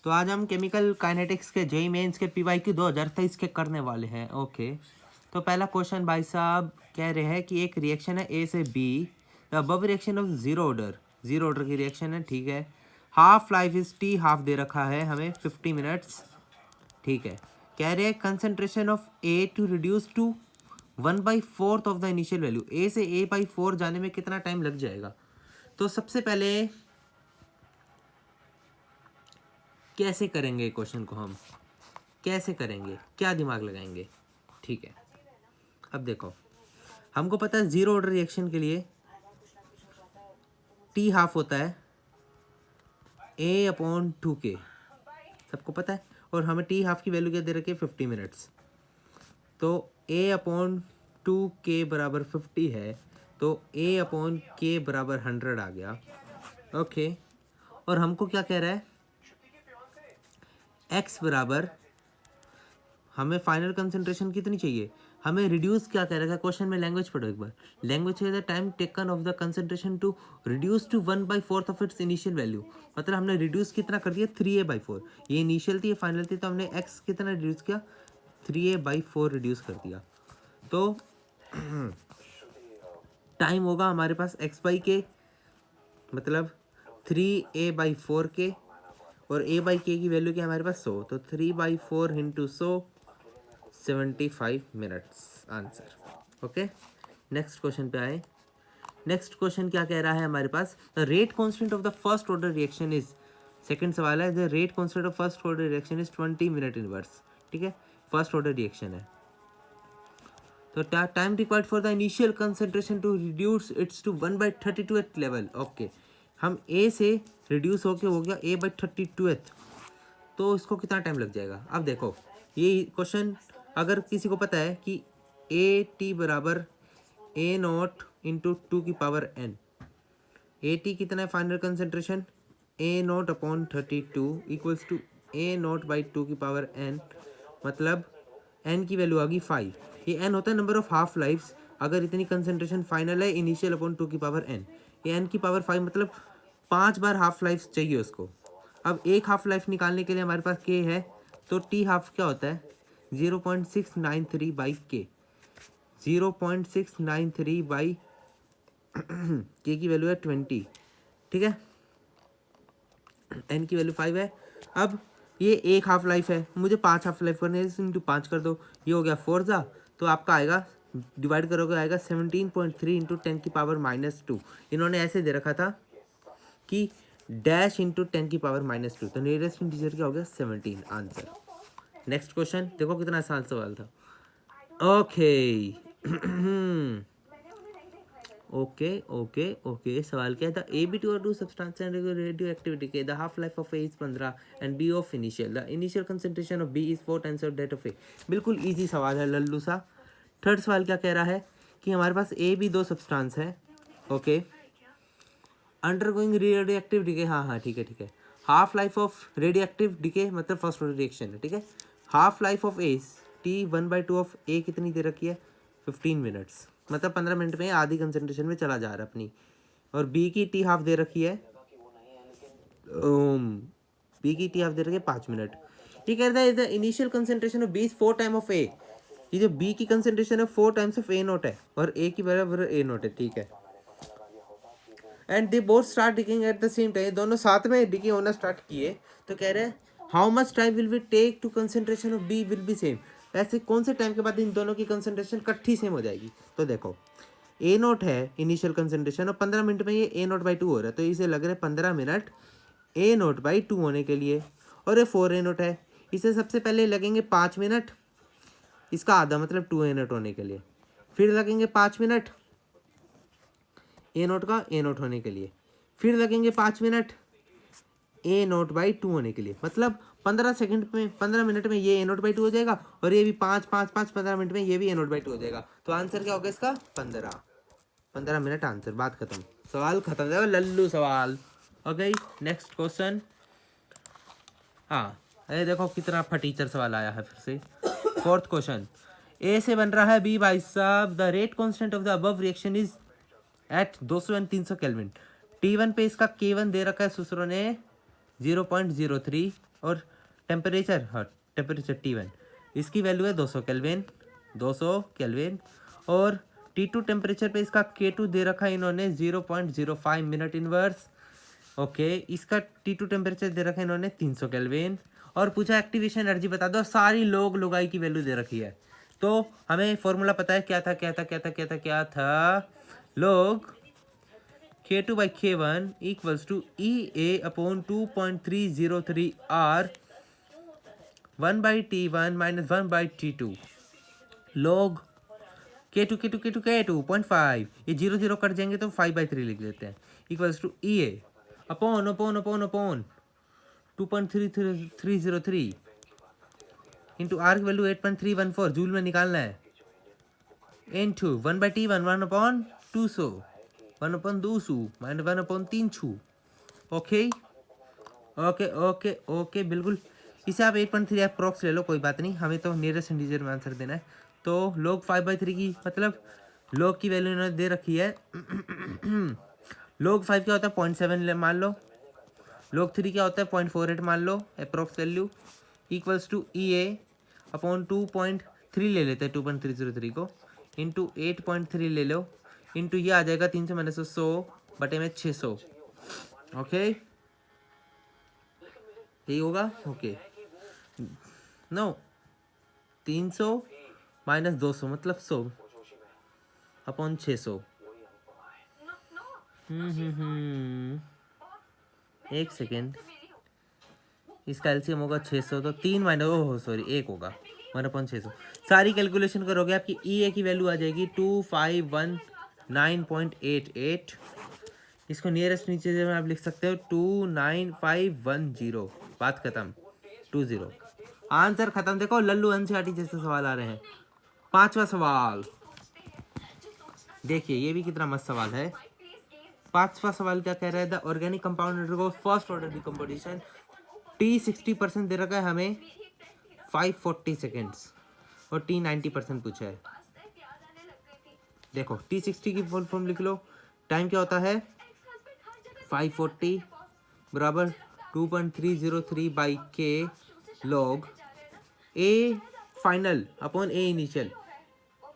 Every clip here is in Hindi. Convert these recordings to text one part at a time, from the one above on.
तो आज हम केमिकल काइनेटिक्स के जेईई मेंस के पीवाईक्यू 2023 के करने वाले हैं। ओके, तो पहला क्वेश्चन भाई साहब कह रहे हैं कि एक रिएक्शन है ए से B, the above reaction of zero order की रिएक्शन है, ठीक है। Half life is T, half दे रखा है हमें 50 मिनट्स, ठीक है। कह रहे हैं concentration of A to reduce to 1/4 of the initial value, A से A/4 जाने में कितना टाइम लग जाएगा। तो सबसे पहले कैसे करेंगे क्वेश्चन को, हम कैसे करेंगे, क्या दिमाग लगाएंगे, ठीक है। अब देखो, हमको पता है जीरो ऑर्डर रिएक्शन के लिए टी हाफ होता है A/2K, सबको पता है। और हमें टी हाफ की वैल्यू क्या दे रखी है 50 मिनट्स, तो A/2K बराबर 50 है, तो A/K बराबर 100 आ गया। ओके, और हमको क्या कह रहा है, x बराबर हमें फाइनल कंसंट्रेशन कितनी चाहिए, हमें रिड्यूस क्या कह रहा है क्वेश्चन में, लैंग्वेज पढ़ो एक बार। लैंग्वेज है the time taken of the concentration to reduce to 1/4 of its initial value, मतलब हमने रिड्यूस कितना कर दिया 3A/4, ये इनिशियल थी ये फाइनल थी, तो हमने x कितना रिड्यूस किया 3A/4 रिड्यूस कर दिया। तो टाइम होगा हमारे पास x/k मतलब 3A/4 के, और A/k की वैल्यू क्या हमारे पास 100, तो 3/4 into 100 75 minutes answer. Okay, next question पे आए। नेक्स्ट क्वेश्चन क्या कह रहा है हमारे पास, the rate constant of the first order reaction is, second सवाल है, the rate constant of first order reaction is 20 minute inverse, ठीक है, फर्स्ट ऑर्डर रिएक्शन है। तो time required for the initial concentration to reduce its to 1/32 level. Okay, हम ए से रिड्यूस होके हो गया A/32, तो इसको कितना टाइम लग जाएगा। अब देखो, ये क्वेश्चन अगर किसी को पता है कि A/T बराबर A0 इंटू 2n, A/T कितना है final concentration, A0/32 equals to A0/2n, मतलब n की वैल्यू आ गई 5। ये n होता है नंबर ऑफ हाफ लाइफ्स, अगर इतनी कंसंट्रेशन फाइनल है इनिशियल अपॉन 2n, ये n की पावर 5 मतलब 5 बार हाफ लाइफ चाहिए उसको। अब एक हाफ लाइफ निकालने के लिए हमारे पास k है, तो t हाफ क्या होता है 0.693/k, 0.693 k की वैल्यू है 20, ठीक है, n की वैल्यू 5 है। अब ये एक हाफ लाइफ है, मुझे 5 हाफ लाइफ करने इंटू 5 कर दो, ये हो गया 4 जा, तो आपका आएगा डिवाइड करोगे आएगा 17.3 इंटू 10⁻²। इन्होंने ऐसे दे रखा था कि डैश इंटू 10⁻², तो नियरेस्ट इंटीजर क्या हो गया 17 आंसर। नेक्स्ट क्वेश्चन देखो कितना आसान सवाल था। ओके ओके ओके ओके, सवाल क्या था, Ab2O2 substance and radio के the half life of A is 15 and B of initial, the initial concentration of B is 4 times of that of A। बिल्कुल इजी सवाल है लल्लू सा। थर्ड सवाल क्या कह रहा है कि हमारे पास AB2 सब्सटेंस है, okay, undergoing radio active decay, हाँ ठीक है, half life of radio active decay मतलब फर्स्ट ऑर्डर रिएक्शन है, ठीक है। Half life of A T 1/2 of A कितनी दे रखी है 15 मिनट्स, मतलब 15 मिनट में आधी कंसंट्रेशन में चला जा रहा है अपनी, और B की टी हाफ दे रखी है B की टी हाफ दे रखी है 5 मिनट। ये कह रहा है the initial concentration of B is 4 time of A, ये जो B की कंसंट्रेशन है 4 टाइम्स ऑफ A0 है, और A की बराबर A0 है, ठीक है। And they both start डिकिंग at the same time, दोनों साथ में डिकिंग होना स्टार्ट किए, तो कह रहे हैं how much time will be take to concentration of B will be same, ऐसे कौन से टाइम के बाद इन दोनों की कंसंट्रेशन इकट्ठी सेम हो जाएगी। तो देखो A0 है इनिशियल कंसंट्रेशन, और 15 मिनट में ये A0/2 हो रहा है, तो इसे लग रहा है 15 मिनट A0/2 होने के लिए, और ये 4A0 है, इसे सबसे पहले लगेंगे 5 मिनट, इसका आधा मतलब 2A0 होने के लिए, फिर लगेंगे 5 मिनट A0 का A0 होने के लिए, फिर लगेंगे 5 मिनट A0/2 होने के लिए, मतलब 15 मिनट में ये A0/2 हो जाएगा, और ये भी 15 मिनट में ये भी A0/2 हो जाएगा। तो आंसर क्या होगा इसका 15 मिनट आंसर, बात खत्म, सवाल खत्म, देखो लल्लू सवाल। Okay, next question. हाँ, अरे देखो कितना फटीचर सवाल आया है फिर से। फोर्थ क्वेश्चन, ए से बन रहा है बी भाई साहब, the rate constant of the above reaction is at 200 and 300 kelvin. T1 पे इसका K1 दे रखा है सुसरो ने 0.03 और टेम्परेचर, हाँ टेम्परेचर T1 इसकी वैल्यू है 200 केल्विन, 200 केल्विन। और T2 टेम्परेचर पे इसका K2 दे रखा है इन्होंने 0.05 मिनट इनवर्स। ओके, इसका T2 टेम्परेचर दे रखा है इन्होंने 300 केल्विन और पूछा एक्टिवेशन एनर्जी बता दो। सारी लोग लुगाई की वैल्यू दे रखी है, तो हमें फॉर्मूला पता है क्या था log K2/K1 equals to EA upon 2.303 R 1/T1 minus 1/T2 log K2 0.5, ये 0 कट जाएंगे तो 5/3 लिख लेते हैं equals to EA upon 2.3303 into R की वैल्यू 8.314 जूल में निकालना है इंटू 1/T1 1/200 1/200 माइनस 1/300। ओके बिल्कुल। इसे आप 8.3 अप्रॉक्स ले लो, कोई बात नहीं, हमें तो नियरेस्ट इंटीजर में आंसर देना है। तो log 5/3 की मतलब log की वैल्यू इन्होंने दे रखी है log 5 क्या होता है 0.7 मान लो, log 3 क्या होता है 0.48 मान लो approx value equals to EA upon 2.3 ले लेते हैं 2.303 को इंटू 8.3 ले लो इंटू ये आ जाएगा 300 माइनस 100 बटे में 600। ओके यही होगा। ओके नो 300 माइनस 200 मतलब 100 अपॉन 600। एक सेकेंड, इसका एलसीएम होगा 600 तो 3 माइनस ओह सॉरी 1 होगा 1/600। सारी कैलकुलेशन करोगे आपकी EA की वैल्यू आ जाएगी 2519.88। इसको नियरेस्ट नीचे में आप लिख सकते हो 29510। बात खत्म 20 आंसर खत्म। देखो लल्लू एनसीईआरटी जैसे सवाल आ रहे हैं। 5वां सवाल देखिए, ये भी कितना मस्त सवाल है। 5वां सवाल क्या कह रहा है, the organic compound undergo first order decomposition T 60% दे रखा है हमें 540 सेकेंड्स और T 90% पूछा है। देखो T 60 की फुल फॉर्म लिख लो, टाइम क्या होता है 540 बराबर 2.303/K log A final upon A initial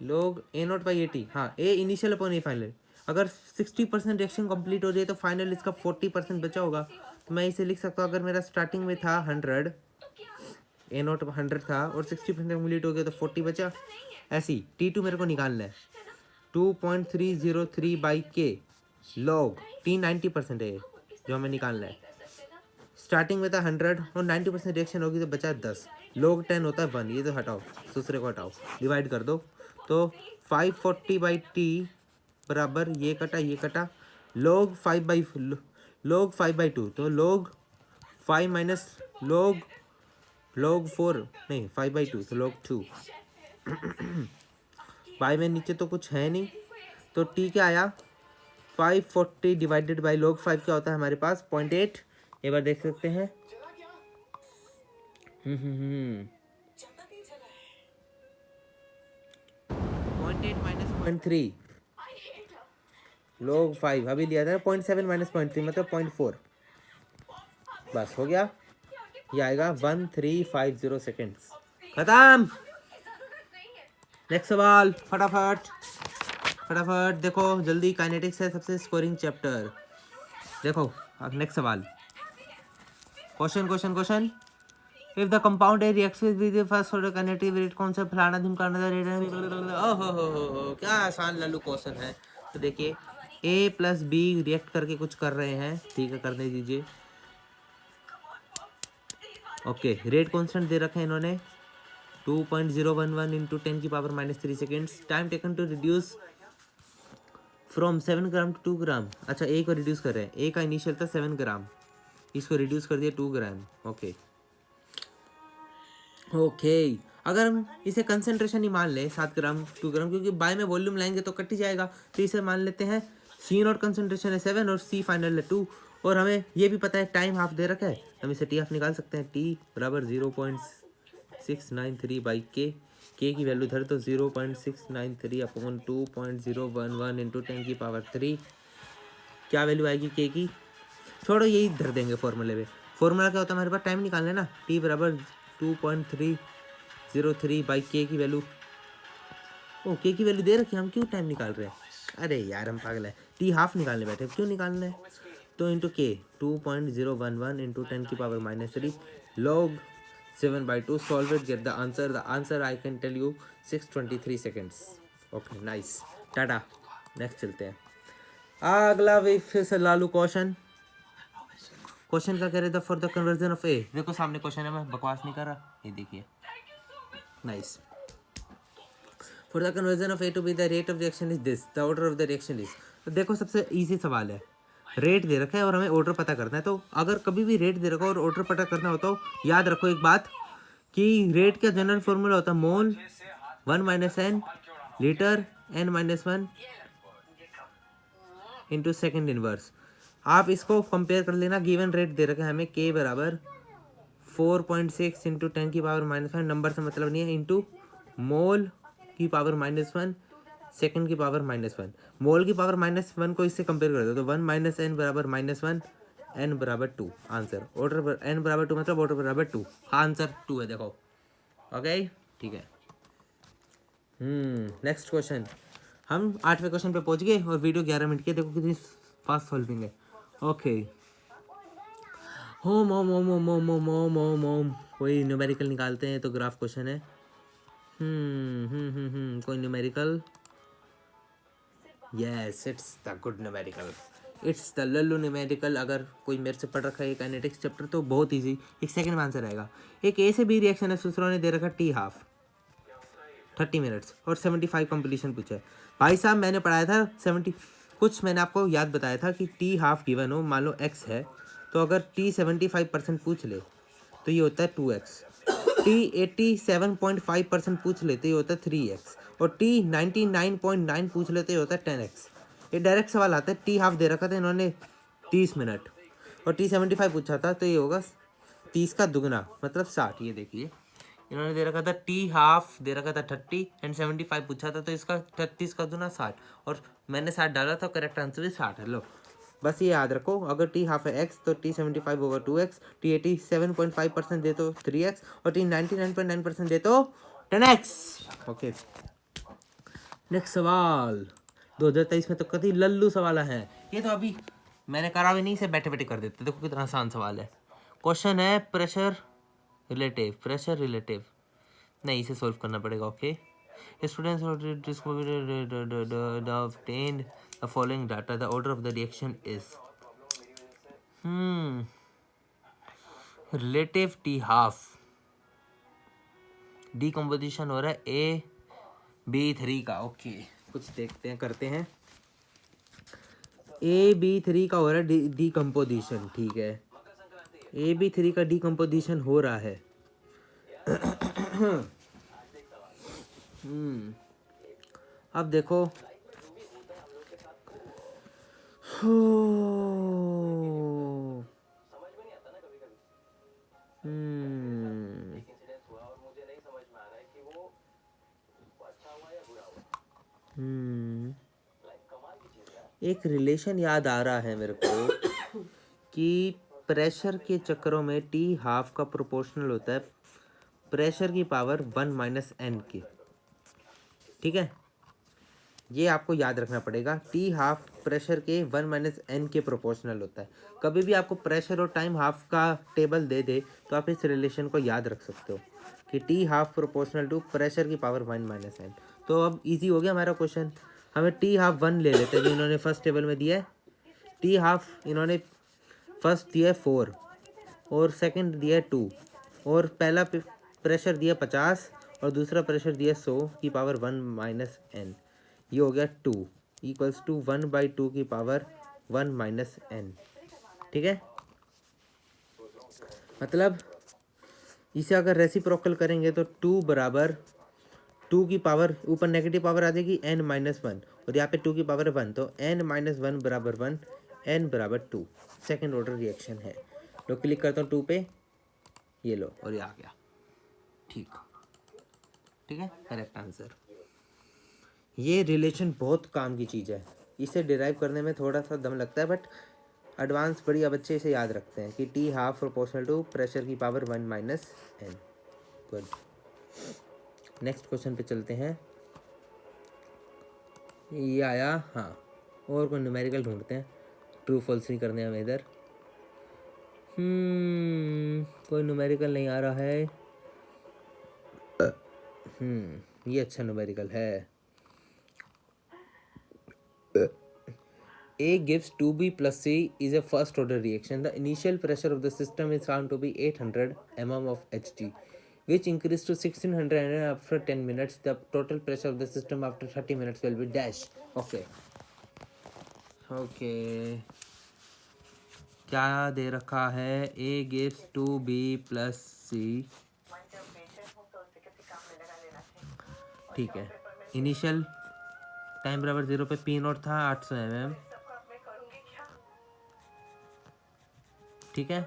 log A0/80। हाँ A initial upon A final. अगर 60% रिएक्शन कंप्लीट हो जाए तो फाइनल इसका 40% बचा होगा, तो मैं इसे लिख सकता हूँ अगर मेरा स्टार्टिंग में था 100 A0 100 था और 60% कंप्लीट हो गया तो 40 बचा। ऐसी T2 मेरे को निकालना है 2.303/K log T 90% है जो हमें निकालना है। स्टार्टिंग में था 100 और 90% रिएक्शन होगी तो बचा 10, log 10 होता है 1, ये तो हटाओ, दूसरे को हटाओ, डिवाइड कर दो तो 540/T बराबर ये कटा log 5/2 तो log 5 माइनस log 4 नहीं 5/2 तो log 2 बाई में नीचे तो कुछ है नहीं तो T क्या आया 540 डिवाइडेड बाई log 5 क्या होता है हमारे पास 0.8। एक बार देख सकते हैं 0.8 माइनस 0.3 log 5 अभी लिया था 0.7 माइनस 0.3 मतलब 0.4, बस हो गया। ये आएगा 1350 सेकेंड्स। खत्म। नेक्स्ट सवाल फटाफट देखो जल्दी। काइनेटिक्स है सबसे स्कोरिंग चैप्टर। देखो अब नेक्स्ट सवाल question if the compound A reacts with the first order kinetic rate कौन सा फलाना ढिमकाना रेट है। ओहो क्या आसान लल्लू क्वेश्चन है। तो देखिए A प्लस B रिएक्ट करके कुछ कर रहे हैं, ठीक है करने दीजिए। ओके रेट कांस्टेंट दे रखे हैं इन्होंने 2.011 इंटू 10 की power -3 seconds. Time taken to reduce from 7 gram to 2 gram. अच्छा A को रिड्यूस कर रहे हैं, A का इनिशियल था 7 ग्राम, इसको रिड्यूस कर दिया 2 ग्राम। ओके अगर हम इसे कंसेंट्रेशन ही मान ले 7 ग्राम 2 ग्राम, क्योंकि बाय में वॉल्यूम लाएंगे तो कट ही जाएगा, तो इसे मान लेते हैं C0 कंसेंट्रेशन है 7 और C फाइनल है 2 और हमें ये भी पता है टाइम हाफ दे रखा है, हम इसे T हाफ निकाल सकते हैं। T बराबर 0.693/K की वैल्यू धर तो 0.693 अपॉन 2.011 इंटू 10 की पावर 3। क्या वैल्यू आएगी K की, छोड़ो यही धर देंगे फॉर्मूले में फॉर्मूला क्या होता है हमारे पास, टाइम निकालना है ना, टी बराबर 2.303 बाई के की वैल्यू, ओ के की वैल्यू दे रखी है, हम क्यों टाइम निकाल रहे हैं, अरे यार हम पागल है, टी हाफ निकालने बैठे, क्यों निकालना है, तो इंटू के 2.011 into 10⁻³ log 7/2, solve it, get the answer I can tell you 623 seconds. Okay nice, tata, next चलते हैं। अगला वे फिर से लालू क्वेश्चन का कह रहे थे फॉर द कन्वर्जन ऑफ ए, देखो सामने क्वेश्चन है, मैं बकवास नहीं कर रहा, ये देखिए, nice. For the conversion of A to B the rate of reaction is this, the order of the reaction is, तो देखो सबसे इजी सवाल है, रेट दे रखा है और हमें ऑर्डर पता करना है, तो अगर कभी भी रेट दे रखा हो और ऑर्डर पता करना होता हो, याद रखो एक बात कि रेट का जनरल फॉर्मूला होता है मोल 1 - n litre n-1 into second inverse. आप इसको कंपेयर कर लेना, गिवन रेट दे रखा है हमें k बराबर 4.6 इंटू 10⁻⁻⁵, नंबर से मतलब नहीं है, इंटू मोल की पावर -1 सेकेंड की पावर -1, मोल की पावर -1 को इससे कंपेयर कर दो तो 1 - n बराबर -1, n बराबर 2, आंसर ऑर्डर n बराबर 2 मतलब ऑर्डर बराबर 2, आंसर 2 है, देखो ओके ठीक है। नेक्स्ट क्वेश्चन, हम 8वें क्वेश्चन पे पहुंच गए और वीडियो 11 मिनट की, देखो कितनी फास्ट सॉल्विंग है। Okay, home home home home home home home home home कोई न्यूमेरिकल निकालते हैं, तो ग्राफ क्वेश्चन है, कोई numerical, yes it's the good numerical, it's the Lallu numerical. अगर कोई मेरे से पढ़ रखा है काइनेटिक्स चैप्टर तो बहुत इजी, एक सेकंड में आंसर आएगा। एक ए से बी रिएक्शन है, दूसरों ने दे रखा टी हाफ 30 मिनट्स और 75 कंप्लीशन पूछा है। भाई साहब मैंने पढ़ाया था 70, कुछ मैंने आपको याद बताया था कि टी हाफ गिवन हो, मान लो एक्स है, तो अगर टी 75% पूछ ले तो ये होता है 2x, टी 87.5% पूछ ले तो ये होता है 3x, और टी 99.9 पूछ ले तो ये होता है 10x। ये डायरेक्ट सवाल आता है, टी हाफ दे रखा था इन्होंने 30 मिनट और टी 75 पूछा था, तो ये होगा 30 का दुगना मतलब 60। ये देखिए इन्होंने दे रखा था टी हाफ दे रखा था 30 एंड 75 पूछा था, तो इसका 33 का दुना 60, और मैंने 60 डाला था, करेक्ट आंसर भी 60 है। लो बस ये याद रखो, अगर टी हाफ है x तो टी 75 होगा 2x, टी 87.5% दे तो 3x, और टी 99.9% दे तो 10x। ओके नेक्स्ट सवाल, 2023 में तो कभी लल्लू सवाल है, ये तो अभी मैंने करा भी नहीं, इसे बैठे बैठे कर देते, देखो कितना आसान सवाल है। क्वेश्चन है प्रेशर रिलेटिव, नहीं इसे सॉल्व करना पड़ेगा। Okay, students obtained the following data, the order of the reaction is relative t half, decomposition हो रहा है AB3 का। ओके कुछ देखते हैं, करते हैं, AB3 का हो रहा है डिकम्पोजिशन, ठीक है, AB3 का डिकम्पोजिशन हो रहा है। अब देखो एक रिलेशन याद आ रहा है मेरे को कि प्रेशर के चक्करों में टी हाफ का प्रोपोर्शनल होता है प्रेशर की पावर 1 - n की, ठीक है, ये आपको याद रखना पड़ेगा, टी हाफ प्रेशर के 1 - n के प्रोपोर्शनल होता है। कभी भी आपको प्रेशर और टाइम हाफ का टेबल दे दे तो आप इस रिलेशन को याद रख सकते हो कि T half proportional to pressure की पावर 1 - n। तो अब इजी हो गया हमारा क्वेश्चन, हमें टी हाफ 1 ले लेते हैं जो इन्होंने फर्स्ट टेबल में दिया है, टी हाफ इन्होंने फर्स्ट दिया है 4 और सेकंड दिया है 2, और पहला प्रेशर दिया 50 और दूसरा प्रेशर दिया 100 की पावर 1 - n, ये हो गया 2 इक्वल्स टू 1/2 की पावर 1 - n, ठीक है। मतलब इसे अगर रेसिप्रोकल करेंगे तो 2 बराबर 2 की पावर ऊपर नेगेटिव पावर आ जाएगी n-1 और यहाँ पे 2 की पावर 1, तो n-1 बराबर 1, n बराबर 2, सेकेंड ऑर्डर रिएक्शन है। लो क्लिक करता हूँ 2 पे, ये लो और ये आ गया, ठीक है, करेक्ट आंसर। ये रिलेशन बहुत काम की चीज़ है, इसे डिराइव करने में थोड़ा सा दम लगता है, बट एडवांस बढ़िया बच्चे इसे याद रखते हैं कि T half proportional to pressure की power 1 minus N. Good. Next question पे चलते हैं। ये आया, हाँ, और कोई न्यूमेरिकल ढूंढते हैं, ट्रू फॉल्स नहीं करने हमें इधर। कोई न्यूमेरिकल नहीं आ रहा है। ये अच्छा न्यूमेरिकल है। A gives 2B plus C is a first order reaction. The initial pressure of the system is found to be 800 mm of Hg, which increased to 1600 mm after 10 minutes. The total pressure of the system after 30 minutes will be dash. Okay. क्या दे रखा है? A gives 2B plus C. ठीक है। इनिशियल टाइम बराबर 0 पे P नॉट था 800 mm। ठीक है।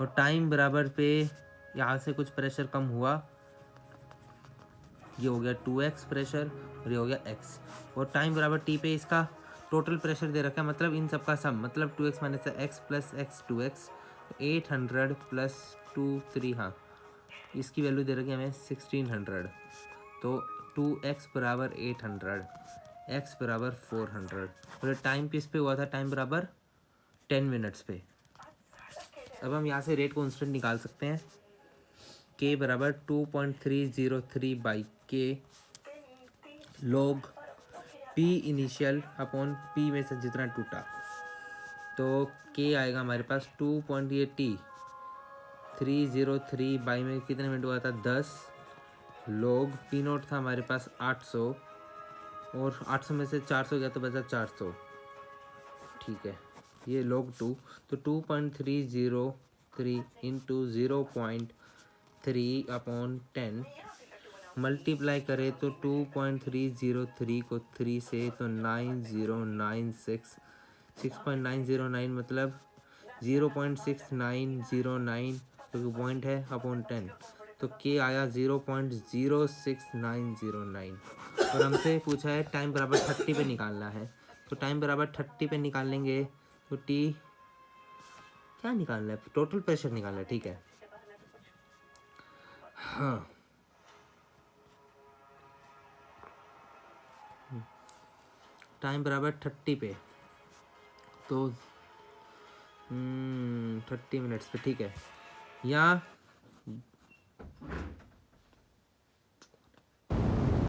और टाइम बराबर पे यहाँ से कुछ प्रेशर कम हुआ, ये हो गया 2x प्रेशर और ये हो गया x। और टाइम बराबर t पे इसका टोटल प्रेशर दे रखा है, मतलब इन सबका सम, मतलब 2x minus x plus x 2x 800 plus 2 3, हाँ, इसकी वैल्यू दे रखी है हमें 1600। तो 2x बराबर 800, x बराबर 400। और टाइम किस पे हुआ था? टाइम बराबर 10 मिनट्स पे। अब हम यहाँ से रेट कॉन्स्टेंट निकाल सकते हैं। k बराबर 2.303 बाई के log p initial upon p में से जितना टूटा। तो k आएगा हमारे पास 2.303 बाई में कितने मिनट हुआ था? 10 लॉग p नोट था हमारे पास 800, और 800 में से 400 गया तो बचा 400। ठीक है, ये log 2, तो 2.303 इंटू 0.3 अपॉन 10 मल्टीप्लाई करें तो 2.303 को 3 से तो 9096, 6.909 मतलब 0.6909 क्योंकि पॉइंट है अपॉन 10, तो के आया 0.06909। और हमसे पूछा है टाइम बराबर 30 पे निकालना है, तो टाइम बराबर 30 पे निकालेंगे तो टी क्या निकालना है? टोटल प्रेशर निकालना है। ठीक है, हाँ, टाइम बराबर 30 पे, तो 30 मिनट्स पे। ठीक है, यहाँ